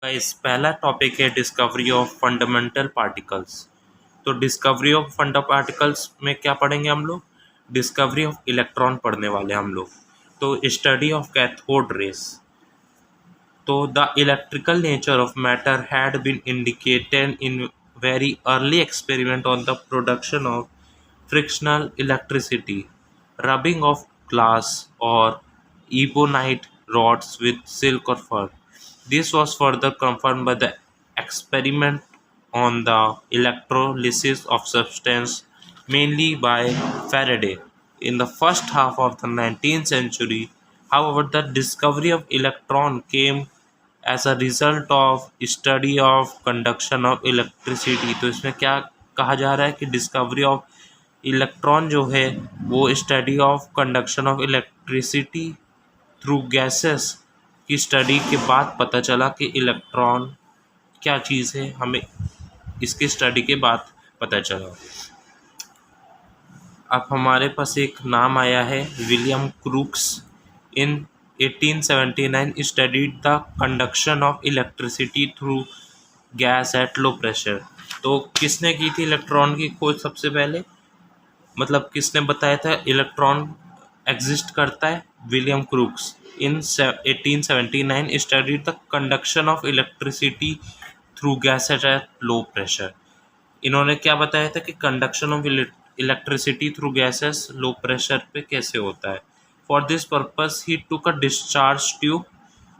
Guys पहला topic है discovery of fundamental particles. तो डिस्कवरी ऑफ फंडा पार्टिकल्स में क्या पढ़ेंगे हम लोग? डिस्कवरी ऑफ इलेक्ट्रॉन पढ़ने वाले हम लोग। तो study of cathode rays. So the electrical nature of matter had been indicated in very early experiment on the production of frictional electricity, rubbing of glass or ebonite rods with silk or fur. This was further confirmed by the experiment on the electrolysis of substance, mainly by Faraday. In the first half of the 19th century, however, the discovery of electron came as a result of study of conduction of electricity. तो इसमें क्या कहा जा रहा है कि discovery of electron जो है वो study of conduction of electricity through gases की स्टडी के बाद पता चला कि इलेक्ट्रॉन क्या चीज़ है, हमें इसकी स्टडी के बाद पता चला। अब हमारे पास एक नाम आया है William Crookes. In 1879 studied the conduction of electricity through gas at low pressure. तो किसने की थी इलेक्ट्रॉन की खोज सबसे पहले? मतलब किसने बताया था इलेक्ट्रॉन एग्जिस्ट करता है? William Crookes in 1879 studied the conduction of electricity through gas at low pressure. इन्होंने क्या बताया था कि conduction of electricity through gases low pressure पे कैसे होता है। For this purpose he took a discharge tube.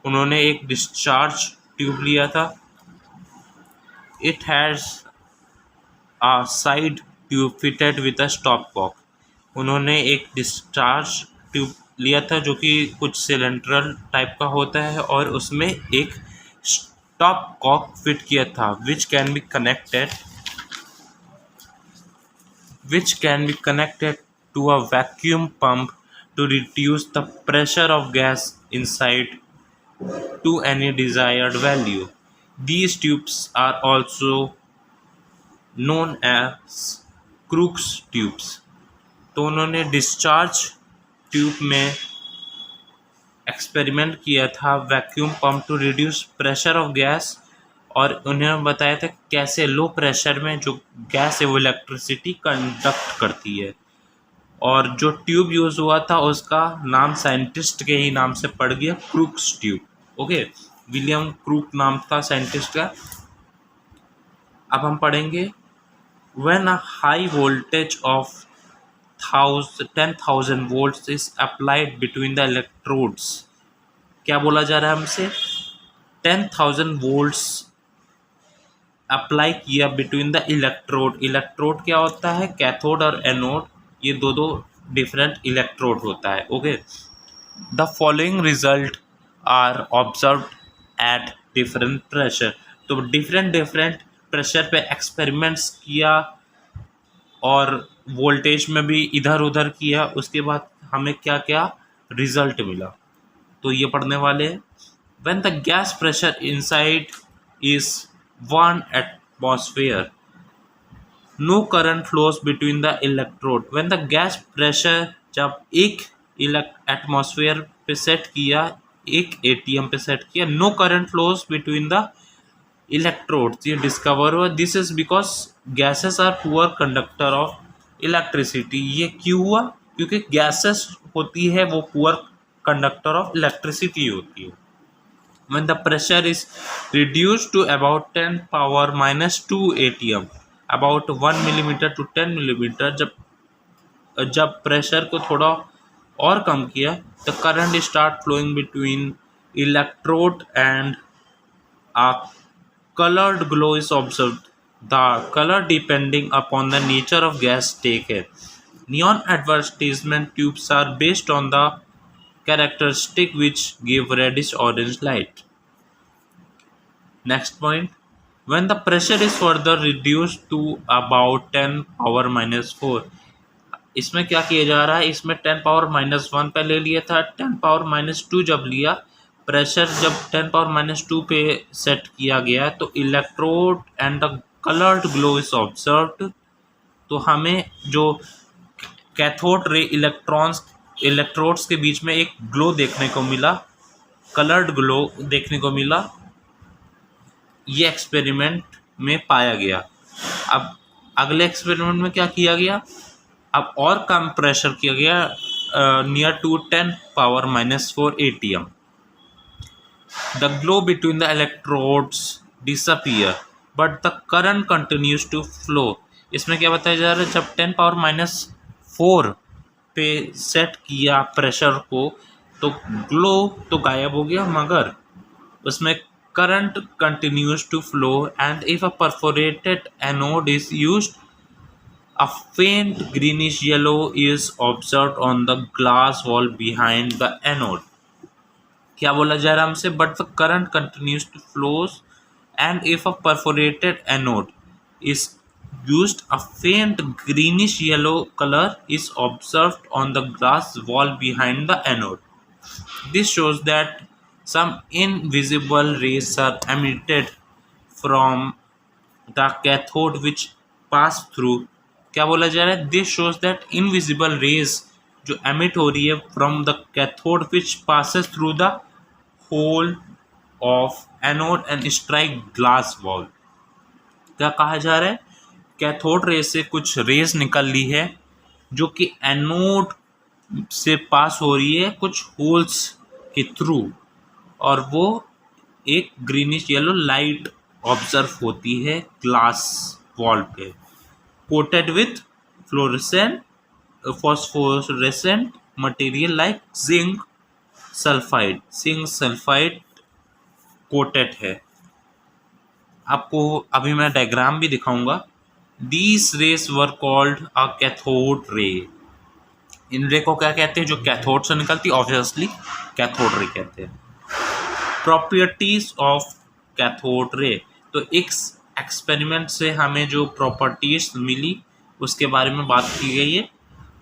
उन्होंने एक डिस्चार्ज ट्यूब लिया था। It has a side tube fitted with a stop cock. उन्होंने एक डिस्चार्ज ट्यूब लिया था जो कि कुछ सिलेंड्रल टाइप का होता है और उसमें एक स्टॉप कॉक फिट किया था which can be connected to a vacuum pump to reduce the pressure of gas inside to any desired value. These tubes are also known as Crookes tubes. तो उन्होंने डिस्चार्ज ट्यूब में experiment किया था vacuum pump to reduce pressure of gas, और उन्हें बताया था कैसे लो प्रेशर में जो गैस है वो इलेक्ट्रिसिटी कंडक्ट करती है। और जो ट्यूब यूज़ हुआ था उसका नाम साइंटिस्ट के ही नाम से पड़ गया, crooks tube. Okay, William crook नाम था साइंटिस्ट का। अब हम पढ़ेंगे when a high voltage of 10,000 volts is applied between the electrodes। क्या बोला जा रहा है हमसे? 10,000 volts अप्लाई किया बिटवीन द इलेक्ट्रोड। इलेक्ट्रोड क्या होता है? कैथोड और एनोड, ये दो डिफरेंट इलेक्ट्रोड होता है। Okay, the following result are observe at different pressure. तो डिफरेंट प्रेशर पे एक्सपेरिमेंट्स किया और वोल्टेज में भी इधर उधर किया, उसके बाद हमें क्या क्या रिजल्ट मिला, तो ये पढ़ने वाले हैं। When the gas pressure inside is 1 atmosphere, no current flows between the electrode. When the gas pressure जब एक एटमॉस्फेयर पे सेट किया, एक एटीएम पे सेट किया, no current flows between the electrodes, ये डिस्कवर हुआ। This is because gases are poor conductor of electricity. ये क्यों हुआ? क्योंकि गैसेस होती है वो पुअर कंडक्टर ऑफ इलेक्ट्रिसिटी होती है। When the pressure is reduced to about 10 power minus 2 atm, about 1 millimeter to 10 millimeter, जब प्रेशर को थोड़ा और कम किया, the current start flowing between electrode and a colored glow is observed. The color depending upon the nature of gas taken. Neon advertisement tubes are based on the characteristic which give reddish orange light. Next point, when the pressure is further reduced to about 10 power minus 4, इसमें क्या किया जा रहा है? इसमें 10 power minus 1 पहले लिया था, 10 पावर माइनस 2 जब लिया, प्रेशर जब 10 पावर माइनस 2 पे सेट किया गया तो electrode and the coloured glow is observed. तो हमें जो कैथोड रे इलेक्ट्रोड्स के बीच में एक ग्लो देखने को मिला, कलर्ड ग्लो देखने को मिला। ये एक्सपेरिमेंट में पाया गया। अब अगले एक्सपेरिमेंट में क्या किया गया, अब और कम प्रेशर किया गया near to 10⁻⁻⁴ atm। The glow between the electrodes disappear but the current continues to flow. इसमें क्या बताया जा रहा है, जब 10⁻⁴ पे सेट किया प्रेशर को तो ग्लो तो गायब हो गया, मगर उसमें current continues to flow, and if a perforated anode is used, a faint greenish yellow is observed on the glass wall behind the anode। क्या बोला जा रहा है हमसे, but the current continues to flows, and if a perforated anode is used, a faint greenish yellow color is observed on the glass wall behind the anode। This shows that some invisible rays are emitted from the cathode which pass through। क्या बोला जा रहा है, this shows that invisible rays जो emit हो रही है from the cathode which passes through the hole of anode and strike glass wall। क्या कहा जा रहा है, कैथोड रे से कुछ रेज निकल ली है जो कि एनोड से पास हो रही है कुछ होल्स के थ्रू, और वो एक ग्रीनिश येलो लाइट ऑब्जर्व होती है ग्लास वॉल पे, coated with fluorescent phosphorescent material like zinc sulphide coated है। आपको अभी मैं डायग्राम भी दिखाऊंगा। These rays were called a cathode ray. इन रे को क्या कहते हैं, जो कैथोड से निकलती, ऑब्वियसली कैथोड रे कहते हैं। प्रॉपर्टीज ऑफ कैथोड रे, तो एक एक्सपेरिमेंट से हमें जो प्रॉपर्टीज मिली उसके बारे में बात की गई है।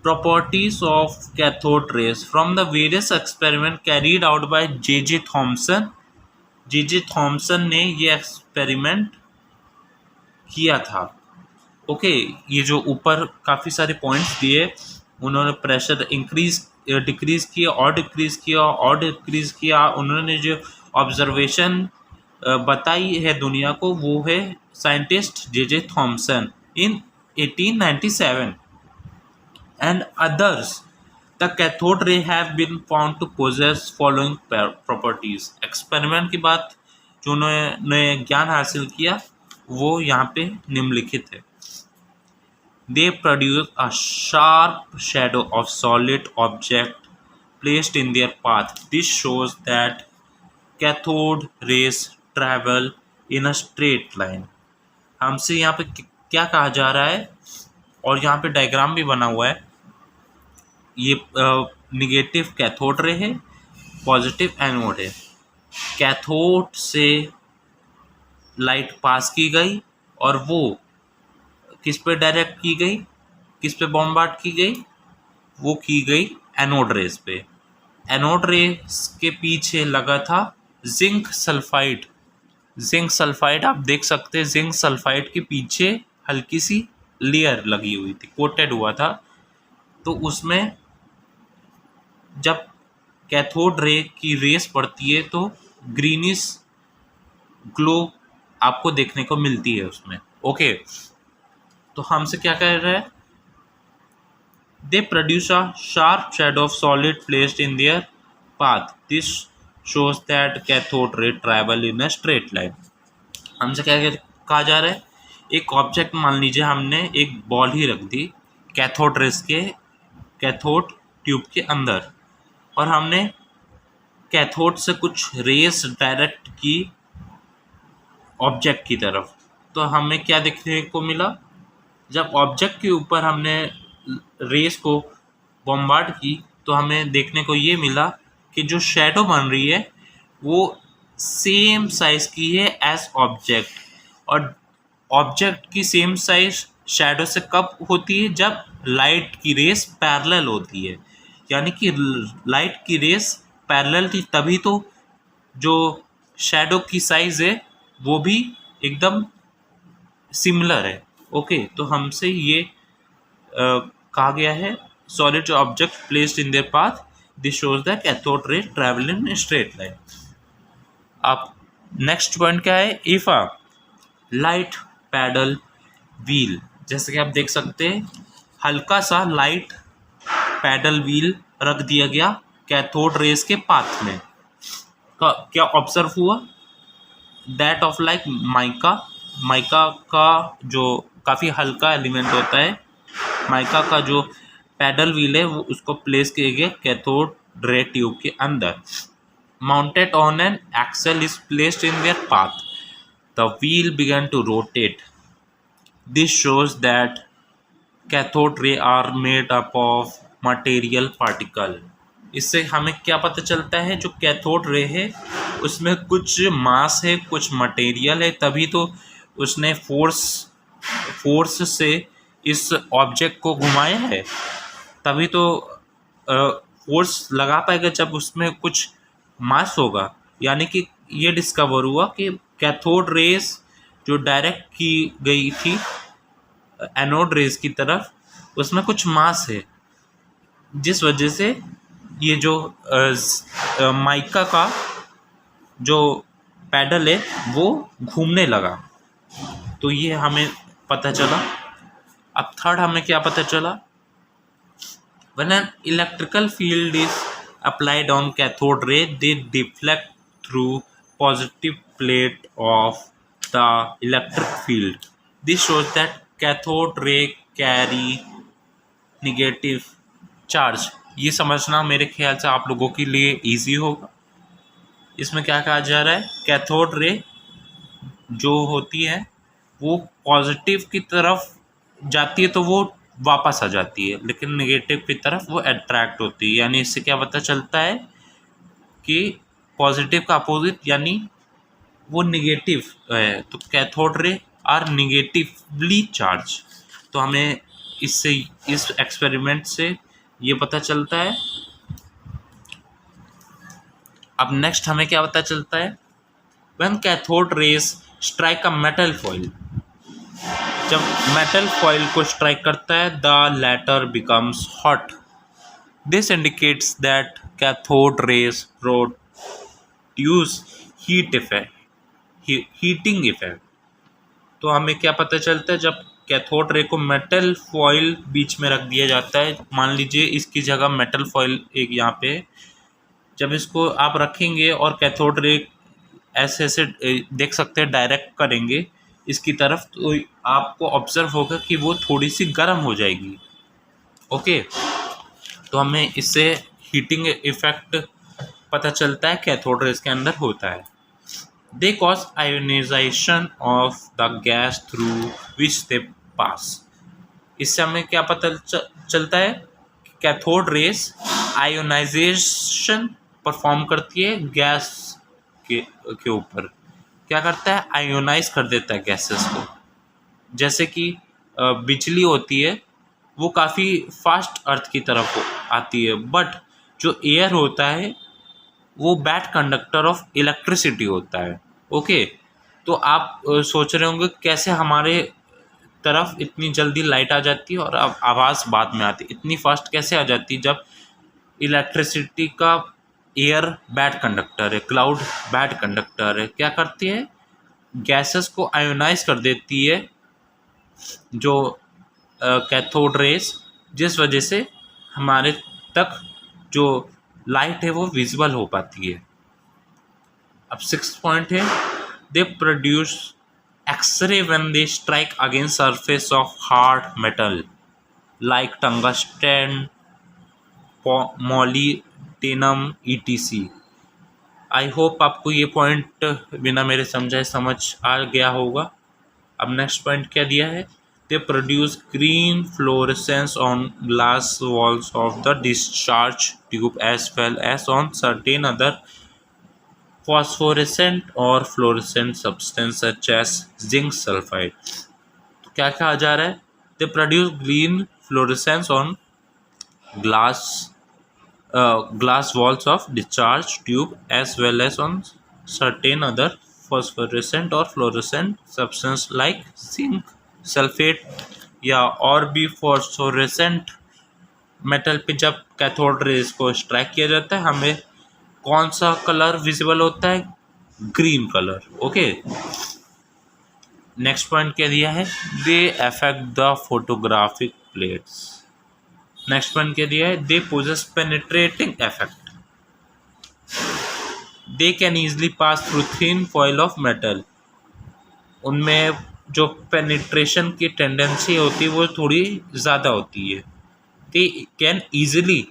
Properties of cathode race from the various experiment carried out by J Thomson. J Thomson ने ये एक्सपेरिमेंट किया था। ओके, ये जो ऊपर काफ़ी सारे पॉइंट्स दिए, उन्होंने प्रेशर डिक्रीज़ किया और डिक्रीज़ किया। उन्होंने जो ऑब्जर्वेशन बताई है दुनिया को, वो है scientist J Thomson in 1897 and others. The cathode ray have been found to posses following properties. Experiment की बात जो उन्होंने ज्ञान हासिल किया वो यहाँ पे निम्नलिखित है। They produce a sharp shadow of solid object placed in their path. This shows that cathode rays travel in a straight line। हमसे यहाँ पे क्या कहा जा रहा है, और यहाँ पे डायग्राम भी बना हुआ है। ये निगेटिव कैथोड रे है, पॉजिटिव एनोड है। कैथोड से लाइट पास की गई और वो किस पे डायरेक्ट की गई, किस पे बॉम्बार्ड की गई, वो की गई एनोड रेस पे। एनोड रेस के पीछे लगा था जिंक सल्फाइड। जिंक सल्फाइड आप देख सकते हैं, जिंक सल्फाइड के पीछे हल्की सी लेयर लगी हुई थी, कोटेड हुआ था। तो उसमें जब कैथोड रे की रेस पड़ती है तो ग्रीनिश ग्लो आपको देखने को मिलती है उसमें। ओके, तो हमसे क्या कह रहा है, they produce a sharp shadow of solid placed in their path. This shows that cathode ray travel in a straight line. हमसे क्या कहा जा रहा है, एक ऑब्जेक्ट मान लीजिए हमने एक बॉल ही रख दी कैथोड रेस के कैथोड ट्यूब के अंदर, और हमने कैथोड से कुछ रेस डायरेक्ट की ऑब्जेक्ट की तरफ। तो हमें क्या देखने को मिला, जब ऑब्जेक्ट के ऊपर हमने रेस को बॉम्बार्ड की तो हमें देखने को ये मिला कि जो शेडो बन रही है वो सेम साइज़ की है एज ऑब्जेक्ट, और ऑब्जेक्ट की सेम साइज शेडो से कब होती है, जब लाइट की रेस पैरेलल होती है। यानी कि लाइट की रेस पैरेलल थी तभी तो जो शेडो की साइज़ है वो भी एकदम सिमिलर है। ओके, तो हमसे ये कहा गया है, solid object placed in their path, this shows that cathode ray travel in straight line. आप नेक्स्ट पॉइंट क्या है, if a light paddle wheel, जैसे कि आप देख सकते हैं हल्का सा लाइट पैडल व्हील रख दिया गया कैथोड रेस के पाथ में, क्या ऑब्जर्व हुआ, that of like mica, mica का जो काफ़ी हल्का एलिमेंट होता है, माइका का जो पैडल व्हील है वो उसको प्लेस किया गया कैथोड रे ट्यूब के अंदर, mounted on an axle is placed in their path, the wheel began to rotate, this shows that cathode ray are made up of material particle. इससे हमें क्या पता चलता है, जो कैथोड रे है उसमें कुछ मास है, कुछ मटेरियल है, तभी तो उसने फोर्स से इस ऑब्जेक्ट को घुमाया है, तभी तो फोर्स लगा पाएगा जब उसमें कुछ मास होगा। यानी कि ये डिस्कवर हुआ कि कैथोड रेस जो डायरेक्ट की गई थी एनोड रेस की तरफ, उसमें कुछ मास है, जिस वजह से ये जो माइका का जो पैडल है वो घूमने लगा। तो ये हमें पता चला। अब थर्ड हमें क्या पता चला, when an electrical field is applied on cathode ray, they deflect through positive plate of the electric field. This shows that cathode ray carry negative charge। ये समझना मेरे ख्याल से आप लोगों के लिए इजी होगा। इसमें क्या कहा जा रहा है, कैथोड रे जो होती है वो पॉजिटिव की तरफ जाती है तो वो वापस आ जाती है, लेकिन नेगेटिव की तरफ वो अट्रैक्ट होती है। यानी इससे क्या पता चलता है कि पॉजिटिव का अपोजिट यानी वो नेगेटिव है, तो cathode ray are negatively charge. तो हमें इससे, इस एक्सपेरिमेंट से ये पता चलता है। अब नेक्स्ट हमें क्या पता चलता है, when cathode rays strike a metal foil, जब मेटल फॉइल को स्ट्राइक करता है the latter becomes hot, this indicates that cathode rays produce heating effect. तो हमें क्या पता चलता है, जब कैथोड रे को मेटल फॉइल बीच में रख दिया जाता है, मान लीजिए इसकी जगह मेटल फॉइल एक यहाँ पे, जब इसको आप रखेंगे और कैथोड रे ऐसे ऐसे देख सकते हैं डायरेक्ट करेंगे इसकी तरफ, तो आपको ऑब्जर्व होगा कि वो थोड़ी सी गर्म हो जाएगी। ओके, तो हमें इससे हीटिंग इफेक्ट पता चलता है कैथोड रेस के अंदर होता है। They cause ionisation of the gas through which they pass. इससे हमें क्या पता चलता है, कैथोड रेस आयोनाइजेशन परफॉर्म करती है गैस के ऊपर। क्या करता है, आयोनाइज कर देता है गैसेस को। जैसे कि बिजली होती है वो काफ़ी फास्ट अर्थ की तरफ आती है, बट जो एयर होता है वो बैड कंडक्टर ऑफ इलेक्ट्रिसिटी होता है। ओके, तो आप सोच रहे होंगे कैसे हमारे तरफ इतनी जल्दी लाइट आ जाती है और अब आवाज़ बाद में आती है, इतनी फास्ट कैसे आ जाती है, जब इलेक्ट्रिसिटी का एयर बैड कंडक्टर है, क्लाउड बैड कंडक्टर है। क्या करती है, गैसेस को आयोनाइज कर देती है जो कैथोड रेस, जिस वजह से हमारे तक जो लाइट है वो विजिबल हो पाती है। अब 6th पॉइंट है, they produce x ray when they strike against surface of hard metal like tungsten, molybdenum ETC। I hope आपको ये पॉइंट बिना मेरे समझाए समझ आ गया होगा। अब नेक्स्ट पॉइंट क्या दिया है, they produce green fluorescence on glass walls of the discharge tube as well as on certain other phosphorescent और fluorescent substance such as zinc sulphide. तो क्या कहा जा रहा है, they produce green fluorescence on glass walls of discharge tube as well as on certain other phosphorescent or fluorescent substance like zinc sulfate या और भी phosphorescent मेटल पे जब कैथोड रेज को स्ट्राइक किया जाता है, हमें कौन सा कलर विजिबल होता है, green colour. Okay, next point क्या दिया है, they affect the photographic plates. Next point क्या दिया है, they possess penetrating effect, they can easily pass through thin foil of metal. उनमें जो पेनिट्रेशन की टेंडेंसी होती है वो थोड़ी ज़्यादा होती है। They can easily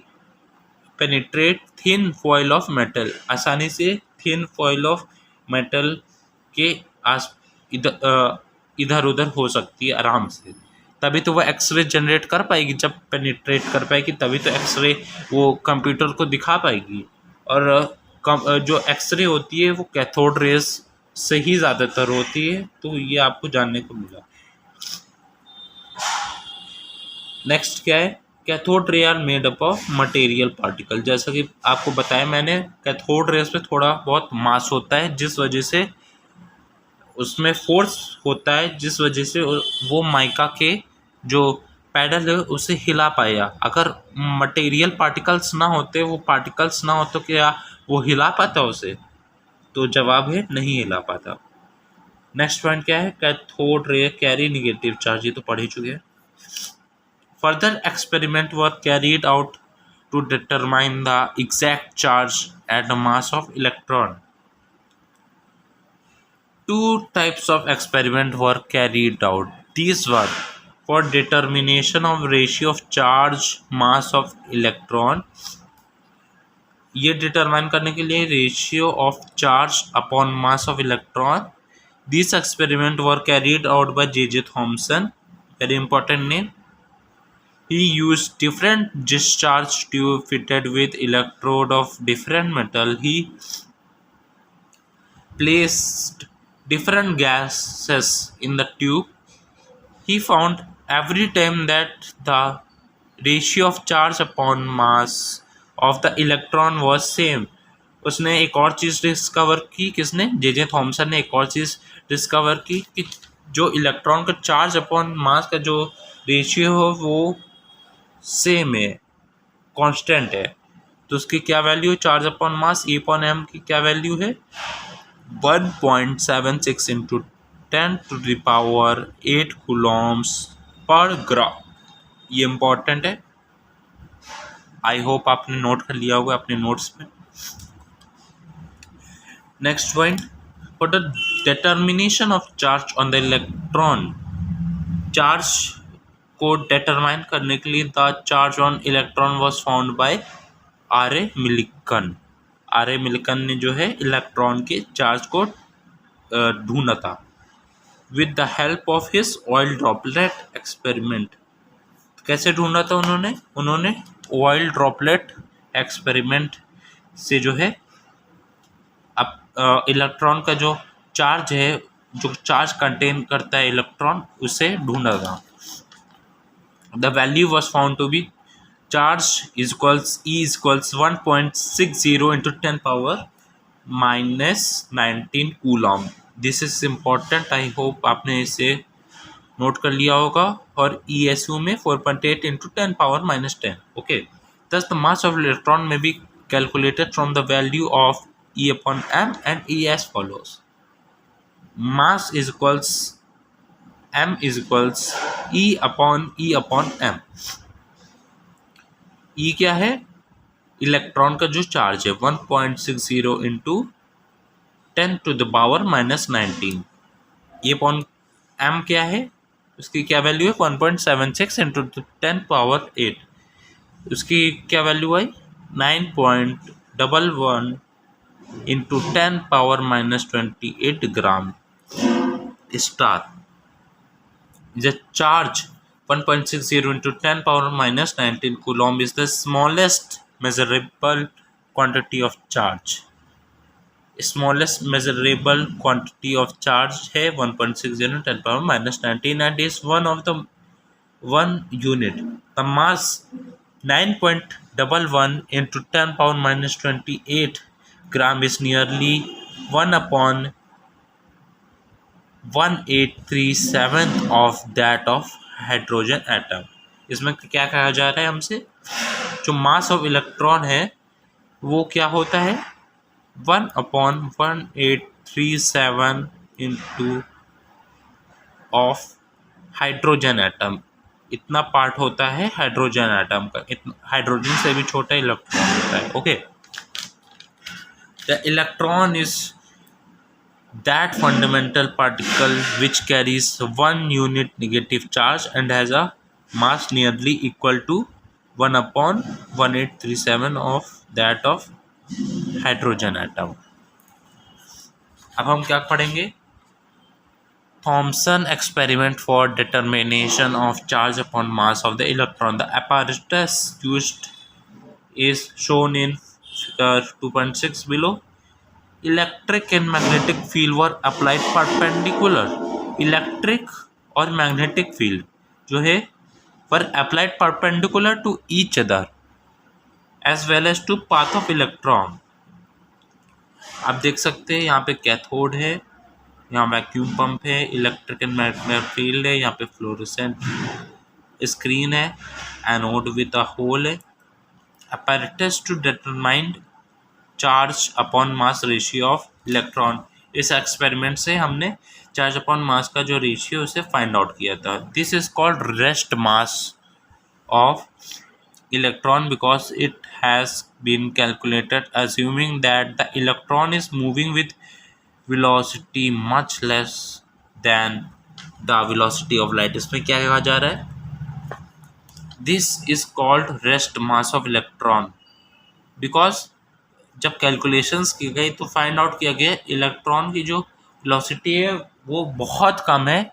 penetrate thin foil of metal, आसानी से थिन फॉइल ऑफ मेटल के आस इधर उधर हो सकती है आराम से, तभी तो वो एक्सरे जनरेट कर पाएगी। जब पेनिट्रेट कर पाएगी तभी तो एक्सरे वो कंप्यूटर को दिखा पाएगी। और जो एक्सरे होती है वो कैथोड रेज से ही ज़्यादातर होती है, तो ये आपको जानने को मिला। नेक्स्ट क्या है, cathode ray are made up of material particle. जैसा कि आपको बताया मैंने, कैथोड रेज पे थोड़ा बहुत मास होता है, जिस वजह से उसमें फोर्स होता है, जिस वजह से वो माइका के जो पैडल है उसे हिला पाया। अगर मटेरियल पार्टिकल्स ना होते, वो पार्टिकल्स ना हो, तो क्या वो हिला पाता उसे? तो जवाब है नहीं हिला पाता। नेक्स्ट पॉइंट क्या है, कैथोड रे कैरी निगेटिव चार्ज, ये तो पढ़ ही चुके हैं। Further experiment were carried out to determine the exact charge at the mass of electron. Two types of experiment were carried out. These were for determination of ratio of charge mass of electron, ये determine करने के लिए ratio of charge upon mass of electron. This experiment were carried out by J.J. Thomson, very important name. He used different discharge tube fitted with electrode of different metal. He placed different gases in the tube. He found every time that the ratio of charge upon mass of the electron was same. उसने एक और चीज़ discover की, किसने? J.J. Thompson ने एक और चीज़ discover की कि जो इलेक्ट्रॉन का चार्ज अपॉन मास का जो रेशियो हो वो सेम है, कांस्टेंट है। तो उसकी क्या वैल्यू है, चार्ज अपॉन मास E अपॉन M की क्या वैल्यू है, 1.76 इंटू 10⁸ कूलम्स पर ग्राम। ये इम्पॉर्टेंट है, आई होप आपने नोट कर लिया होगा अपने नोट्स में। Next point, for the determination of charge on the electron, charge को डिटरमाइन करने के लिए the charge on electron was found by R.A. Millikan. R.A. Millikan ने जो है इलेक्ट्रॉन के चार्ज को ढूंढा था with the help of his oil droplet experiment. कैसे ढूंढा था उन्होंने ऑयल ड्रॉपलेट एक्सपेरिमेंट से जो है अब इलेक्ट्रॉन का जो चार्ज है, जो चार्ज कंटेन करता है इलेक्ट्रॉन, उसे ढूंढा था। The value was found to be charge E equals 1.60 into 10⁻⁻19 coulomb. This is important, I hope आपने इसे नोट कर लिया होगा। और ESU में 4.8 into 10⁻⁻10। Okay, thus the mass of electron may be calculated from the value of E upon M and E as follows. Mass is equals M is equals E upon M. E क्या है, electron का जो charge है 1.60 into 10⁻⁻19। ये upon M क्या है, उसकी क्या वैल्यू है 1.76 इंटू 10⁻8। उसकी क्या value I 9.11 into 10⁻⁻28 gram star. The charge 1.60 into 10⁻⁻19 coulomb is the smallest measurable quantity of charge. Smallest measurable quantity of charge है 1.60 into 10⁻⁻19 and is one of the 1 unit. The mass 9.11 into 10⁻⁻28 gram is nearly 1/1837 of that of hydrogen atom. इसमें क्या कहा जा रहा है हमसे, जो मास of electron है वो क्या होता है 1/1837 into ऑफ हाइड्रोजन एटम, इतना पार्ट होता है हाइड्रोजन एटम का, इतना हाइड्रोजन से भी छोटा इलेक्ट्रॉन होता है. Okay, the electron is that fundamental particle which carries one unit negative charge and has a mass nearly equal to 1/1837 of that of hydrogen atom. अब हम क्या पढ़ेंगे? Thomson experiment for determination of charge upon mass of the electron. The apparatus used is shown in figure 2.6 below. Electric and magnetic field were applied perpendicular. Electric और magnetic field जो है were applied perpendicular to each other as well as to path of electron. आप देख सकते हैं यहाँ पे cathode है, यहाँ वैक्यूम पंप है, इलेक्ट्रिक एंड मैग्नेटिक फील्ड है, यहाँ पे फ्लोरेसेंट स्क्रीन है, एनोड विद अ होल है. apparatus to determine charge upon mass ratio of electron. इस एक्सपेरिमेंट से हमने चार्ज अपॉन मास का जो रेशियो उसे फाइंड आउट किया था. This is called rest mass of electron because it has been calculated assuming that the electron is moving with velocity much less than the velocity of light. इसमें क्या कहा जा रहा है? This is called rest mass of electron because जब calculations की गई तो फाइंड आउट किया गया इलेक्ट्रॉन की जो वेलोसिटी है वो बहुत कम है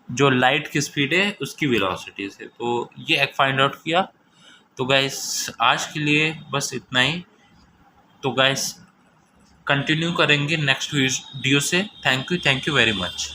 जो लाइट की स्पीड है उसकी वेलोसिटी से. तो ये एक फाइंड आउट किया. तो गाइस आज के लिए बस इतना ही. तो गाइस कंटिन्यू करेंगे नेक्स्ट वीडियो से. Thank you very much.